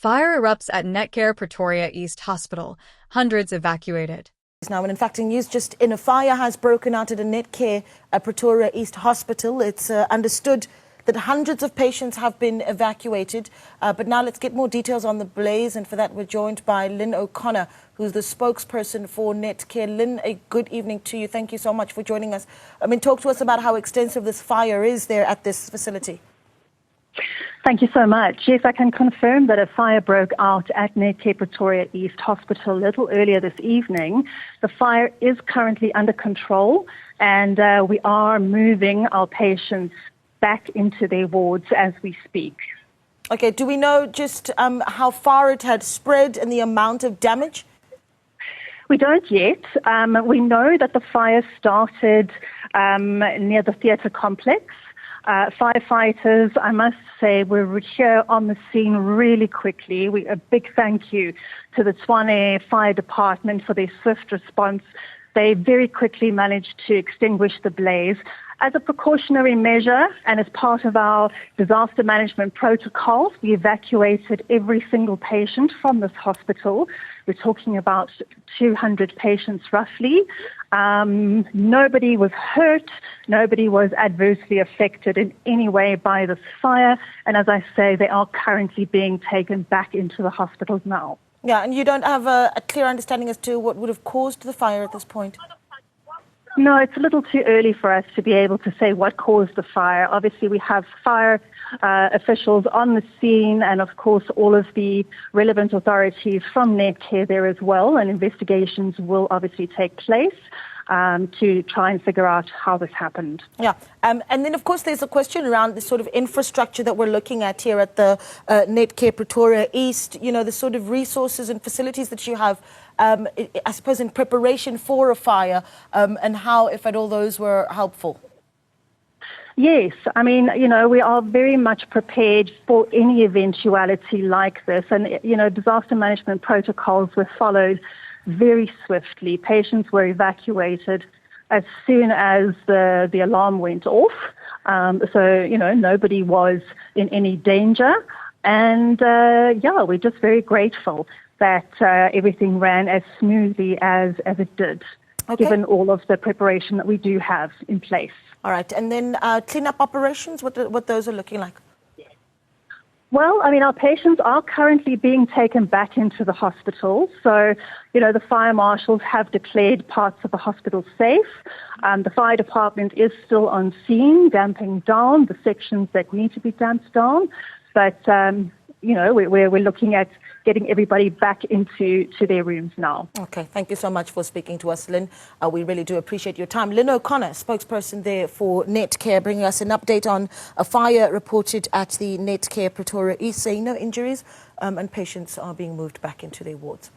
Fire erupts at Netcare Pretoria East Hospital. Hundreds evacuated. Now, in fact, in news, just in a fire has broken out at a Netcare Pretoria East Hospital. It's understood that hundreds of patients have been evacuated. But now let's get more details on the blaze. And for that, we're joined by Lynne O'Connor, who's the spokesperson for Netcare. Lynne, a good evening to you. Thank you so much for joining us. Talk to us about how extensive this fire is there at this facility. Thank you so much. Yes, I can confirm that a fire broke out at Netcare Pretoria East Hospital a little earlier this evening. The fire is currently under control, and we are moving our patients back into their wards as we speak. Okay, do we know just how far it had spread and the amount of damage? We don't yet. We know that the fire started near the theatre complex. Firefighters, I must say, were here on the scene really quickly. A big thank you to the Tshwane Fire Department for their swift response. They very quickly managed to extinguish the blaze. As a precautionary measure and as part of our disaster management protocols, we evacuated every single patient from this hospital. We're talking about 200 patients roughly. Nobody was hurt. Nobody was adversely affected in any way by this fire. And as I say, they are currently being taken back into the hospitals now. Yeah, and you don't have a clear understanding as to what would have caused the fire at this point? No, it's a little too early for us to be able to say what caused the fire. Obviously, we have fire officials on the scene and, of course, all of the relevant authorities from Netcare there as well, and investigations will obviously take place to try and figure out how this happened. Yeah, and then, of course, there's a question around the sort of infrastructure that we're looking at here at the Netcare Pretoria East, the sort of resources and facilities that you have, I suppose, in preparation for a fire, and how, if at all, those were helpful. Yes, we are very much prepared for any eventuality like this. And, disaster management protocols were followed very swiftly. Patients were evacuated as soon as the alarm went off. So, nobody was in any danger. And, we're just very grateful that everything ran as smoothly as it did, given all of the preparation that we do have in place. All right. And then cleanup operations, what those are looking like? Well, our patients are currently being taken back into the hospital. So, the fire marshals have declared parts of the hospital safe. The fire department is still on scene, damping down the sections that need to be damped down. But, we're looking at getting everybody back into their rooms now. Okay, thank you so much for speaking to us, Lynne. We really do appreciate your time. Lynne O'Connor, spokesperson there for Netcare, bringing us an update on a fire reported at the Netcare Pretoria East, saying no injuries and patients are being moved back into their wards.